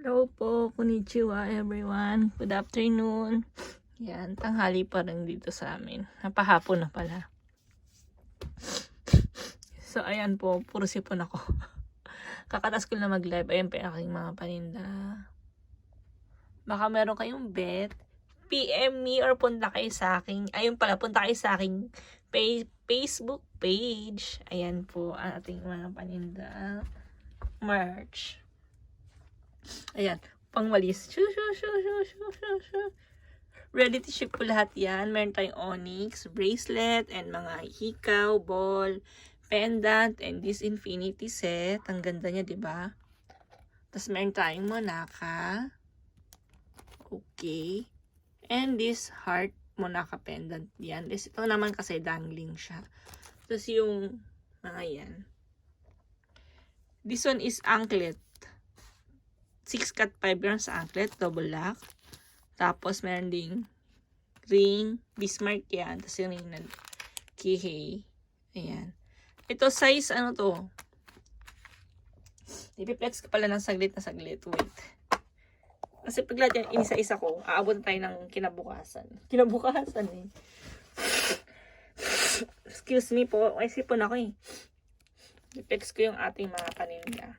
Hello po, konnichiwa everyone. Good afternoon. Yan, tanghali pa rin dito sa amin. Napahapon na pala. So, ayan po, puro sipon ako. Kakatas ko na mag-live. Ayan pa yung aking mga paninda. Baka meron kayong bet. PM me or punta kayo sa aking, ayun pala, punta kayo sa aking Facebook page. Ayan po, ang ating mga paninda. Merch. Ayan, pangwalis. Ready to ship po lahat yan. Meron tayong onyx, bracelet, and mga hikaw, ball, pendant, and this infinity set. Ang ganda niya, diba? Tapos meron tayong monaka. Okay. And this heart monaka pendant yan. Ito naman kasi dangling siya. Tapos yung mga yan. This one is anklet. 6 cut 5 grams sa anklet, double lock. Tapos, meron ding ring, Bismarck yan. Tapos yung ring na kihei. Ayan. Ito, size, ano to? Ipiplex ko pala ng saglit na saglit. Wait. Kasi pag lahat yan, inisa-isa ko, aabot tayo ng kinabukasan. Kinabukasan eh. Excuse me po. Ay, sipon ako eh. Ipiplex ko yung ating mga paninda.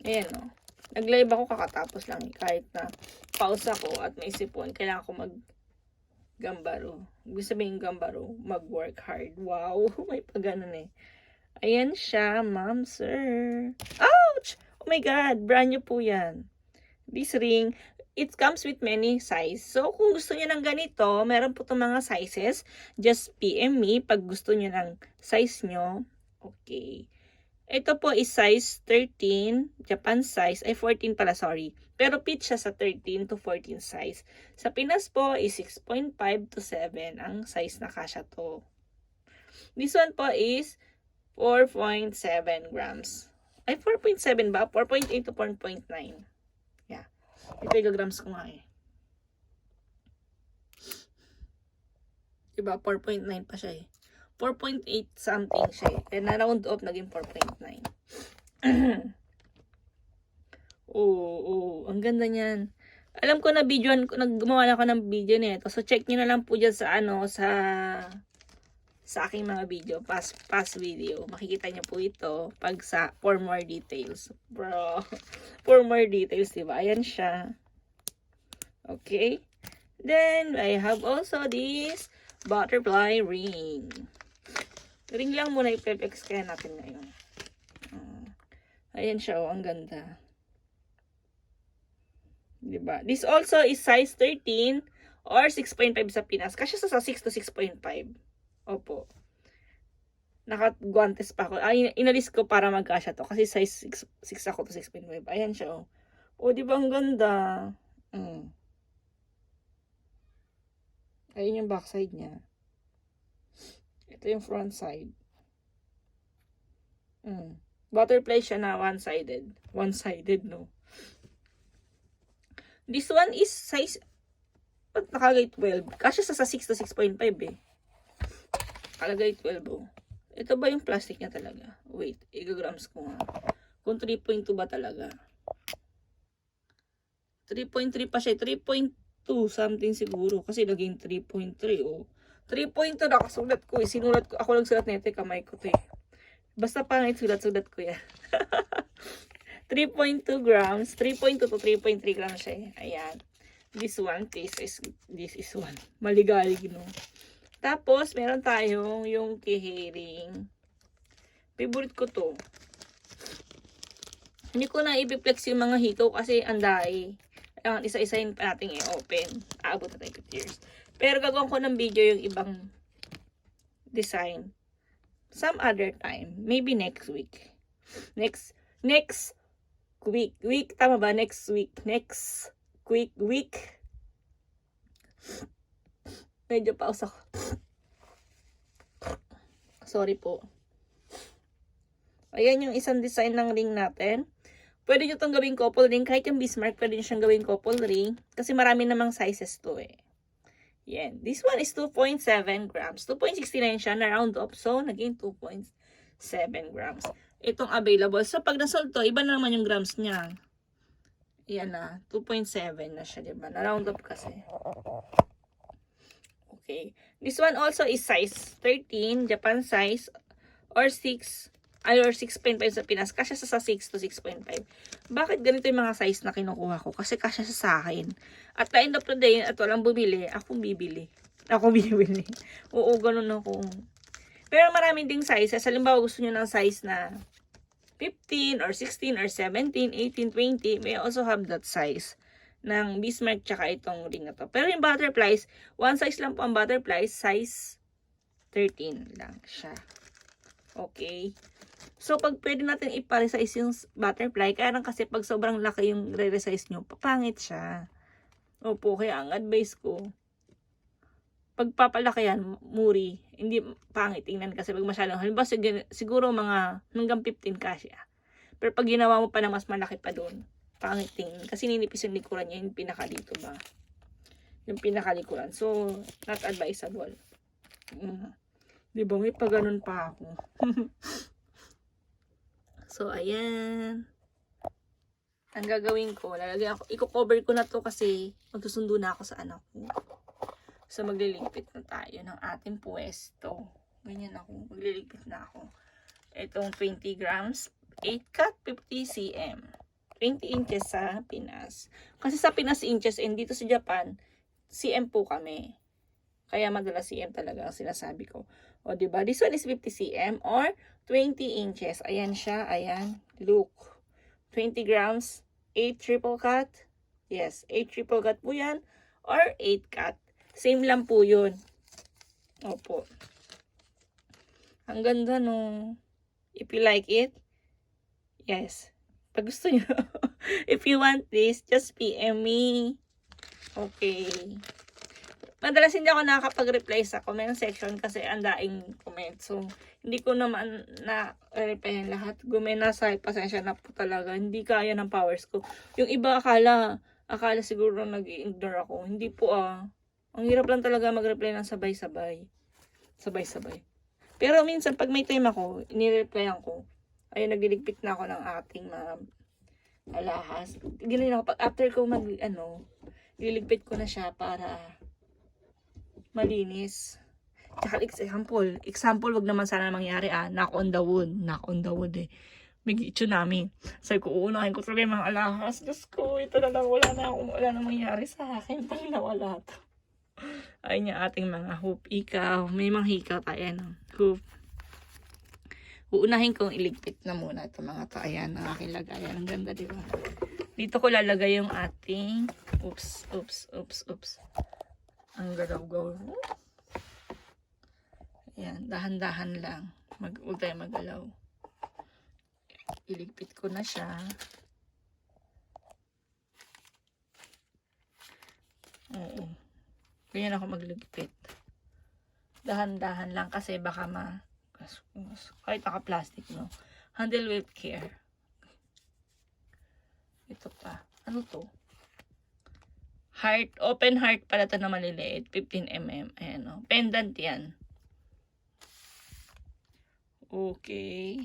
Ayan o. Nag-live ako kakatapos lang. Kahit na pause ako at may sipon, kailangan ko mag-gambaro. Ibig sabihin gambaro, mag-work hard. Wow! May pag-ganon eh. Ayan siya, ma'am, sir. Ouch! Oh my God! Brand new po yan. This ring, it comes with many size. So, kung gusto niyo ng ganito, meron po itong mga sizes. Just PM me pag gusto niyo ng size nyo. Okay. Ito po is size 13, Japan size, ay 14 pala, sorry. Pero fit siya sa 13 to 14 size. Sa Pinas po is 6.5 to 7 ang size na kasya to. This one po is 4.7 grams. Ay, 4.7 ba? 4.8 to 4.9. Yeah. Ito yung grams ko nga eh. Diba? 4.9 pa siya eh. 4.8 something siya. And na-round off, naging 4.9. Oo, ang ganda niyan. Alam ko na videoan, naggumawa na ako ng video nito. So, check nyo na lang po dyan sa sa aking mga video. Past video. Makikita nyo po ito pag for more details. Bro, for more details, diba? Ayan siya. Okay. Then, I have also this butterfly ring. Ring lang muna i-flex kaya natin ngayon. Ayan siya, oh, ang ganda. Diba? This also is size 13 or 6.5 sa Pinas. Kasi sa 6 to 6.5. Opo. Naka-guantes pa ako. Ay, inalis ko para magkasya to. Kasi size 6 ako to 6.5. Ayan siya, oh. Oh, diba ang ganda? Ayun yung backside niya. Ito yung front side. Butterfly siya na one-sided. One-sided, no? This one is size, nakalagay 12. Kasi sa 6 to 6.5 eh. Nakalagay 12, oh. Ito ba yung plastic niya talaga? Wait, i-grams ko nga. Kung 3.2 ba talaga? 3.3 pa siya. 3.2 something siguro. Kasi naging 3.3, oh. 3.2 nakasulat ko. Sinulat ko. Ako lang sulat nito. Kamay ko to eh. Basta pangit sulat-sulat ko yan. 3.2 grams. 3.2 to 3.3 grams siya eh. Ayan. This one. This is one. Maligalig, no? Tapos, meron tayong yung kihering. Favorite ko to. Hindi ko na i-flex yung mga hikaw kasi anday. Ayan, isa-isahin pa natin i-open. Aabot na tayo 50 years. Pero gagawin ko ng video yung ibang design. Some other time. Maybe next week. Next week. Week, tama ba? Next week. Next week. Medyo pause ako. Sorry po. Ayan yung isang design ng ring natin. Pwede nyo itong gawing couple ring. Kahit yung Bismarck, pwede nyo siyang gawing couple ring. Kasi marami namang sizes to eh. Yan. This one is 2.7 grams. 2.69 siya na round up. So, naging 2.7 grams. Itong available. So, pag nasold to, iba na naman yung grams niya. yan na, 2.7 na siya, diba? Na-round up kasi. Okay. This one also is size 13, Japan size, or 6, or 6.5 sa Pinas. Kasya sa 6 to 6.5. Bakit ganito yung mga size na kinukuha ko? Kasi kasya sa akin. At the end of the day, at walang bumili, akong bibili. Ako bibili. Oo, ganun ako. Pero marami ding sizes. Halimbawa, gusto nyo ng size na 15 or 16 or 17, 18, 20. May also have that size ng Bismarck tsaka itong ring na to. Pero yung butterflies, one size lang po ang butterflies, size 13 lang siya. Okay. So, pag pwede natin iparesize yung butterfly, kaya lang kasi pag sobrang laki yung re-resize nyo, papangit siya. Opo, kaya ang advice ko, pag papalaki yan, muri, hindi pangit tingnan kasi pag masyadong, halimbawa siguro mga hanggang 15 kasya. Pero pag ginawa mo pa na mas malaki pa doon, pangit tingnan. Kasi ninipis yung likuran niya, yung pinaka dito ba? Yung pinakalikuran. So, not advisable. Diba, may pa ganun pa ako. So, ayan. Ang gagawin ko, lalagyan ako, i-cover ko na to kasi magsusundo na ako sa anak ko. So, magliligpit na tayo ng ating pwesto. Ganyan ako. Magliligpit na ako. Itong 20 grams, 8 cut, 50 cm. 20 inches sa Pinas. Kasi sa Pinas inches and dito sa Japan, cm po kami. Kaya madalas cm talaga ang sinasabi ko. O, diba? This one is 50 cm or 20 inches. Ayan siya. Ayan. Look. 20 grams, 8 triple cut. Yes, 8 triple cut po yan. Or 8 cut. Same lang po yun. Opo. Ang ganda, no? If you like it, yes. Pag gusto nyo, if you want this, just PM me. Okay. Madalas hindi ako nakakapag-reply sa comment section kasi ang daing comment. So, hindi ko naman na-replyan lahat. Gumena sa pasensya na po talaga. Hindi kaya ng powers ko. Yung iba akala siguro nag-ignore ako. Hindi po Ang hirap lang talaga mag-reply ng sabay-sabay. Sabay-sabay. Pero minsan, pag may time ako, inireplyan ko. Ayun, nagliligpit na ako ng ating mga alahas. Ganun ako. After ko liligpit ko na siya para malinis. Tsaka example, wag naman sana mangyari knock on the wood eh. May tsunami. Sabi ko, uunahin ko talaga yung mga alahas. Diyos ko, ito na lang, wala na mangyari sa akin pag nawala to. Ayun yung ating mga hoop. Ikaw, may mga hikaw tayo, hoop. Uunahin kong iligpit na muna ito mga to. Ayan, ang aking lagayan. Ang ganda, diba? Dito ko lalagay yung ating, oops. Ang galaw-gaw. Ayan, dahan-dahan lang. Huwag tayo magalaw. Iligpit ko na siya. Oo. Ganyan ako magligpit. Dahan-dahan lang kasi baka kahit naka-plastic, no? Handle with care. Ito pa. Ano to? Heart. Open heart pala ito na maliliit. 15 mm. Ayan, no? Pendant yan. Okay.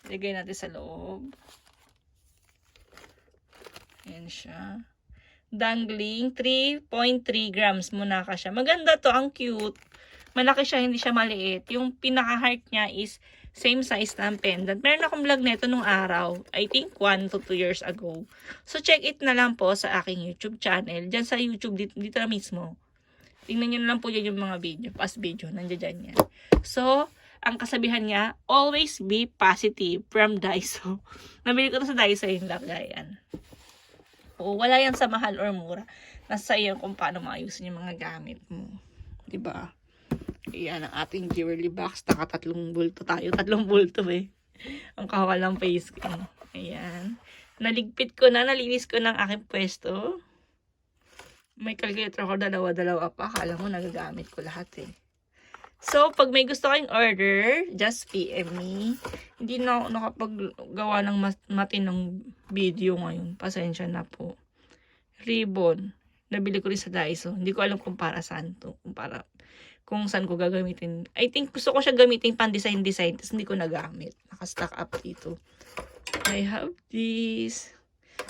Ilagay natin sa loob. Ayan siya. Dangling, 3.3 grams muna ka siya. Maganda to, ang cute. Malaki siya, hindi siya maliit. Yung pinaka-heart niya is same size na ang pendant. Meron akong vlog nito nung araw. I think 1 to 2 years ago. So, check it na lang po sa aking YouTube channel. Diyan sa YouTube, dito na mismo. Tingnan nyo na lang po dyan yung mga video. Past video, nandiyan dyan yan. So, ang kasabihan niya, always be positive from Daiso. Nabili ko to sa Daiso yung lagayan. O, wala yan sa mahal or mura. Nasa iyo kung paano maayusin yung mga gamit mo. Diba? Ayan ang ating jewelry box. Naka 3 bulto tayo. 3 bulto eh. Ang kawalang face ko. Ayan. Naligpit ko na. Nalinis ko ng aking pwesto. May calculator ako. Dalawa pa. Akala mo nagagamit ko lahat eh. So, pag may gusto kayong order, just PM me. Hindi na ako nakapaggawa ng matinong video ngayon. Pasensya na po. Ribbon. Nabili ko rin sa Daiso. Hindi ko alam kung para saan to. Kung saan ko gagamitin. I think gusto ko siya gamitin pan-design. Tapos hindi ko nagamit. Naka-stack up dito. I have this.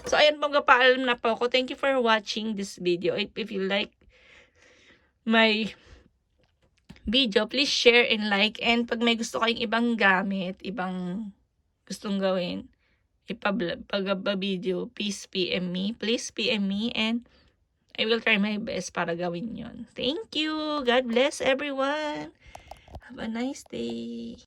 So, ayan, magpapaalam na po ako. Thank you for watching this video. If you like my video, please share and like. And pag may gusto kayong ibang gamit, ibang gustong gawin, pag-video, please PM me. Please PM me and I will try my best para gawin yon. Thank you. God bless everyone. Have a nice day.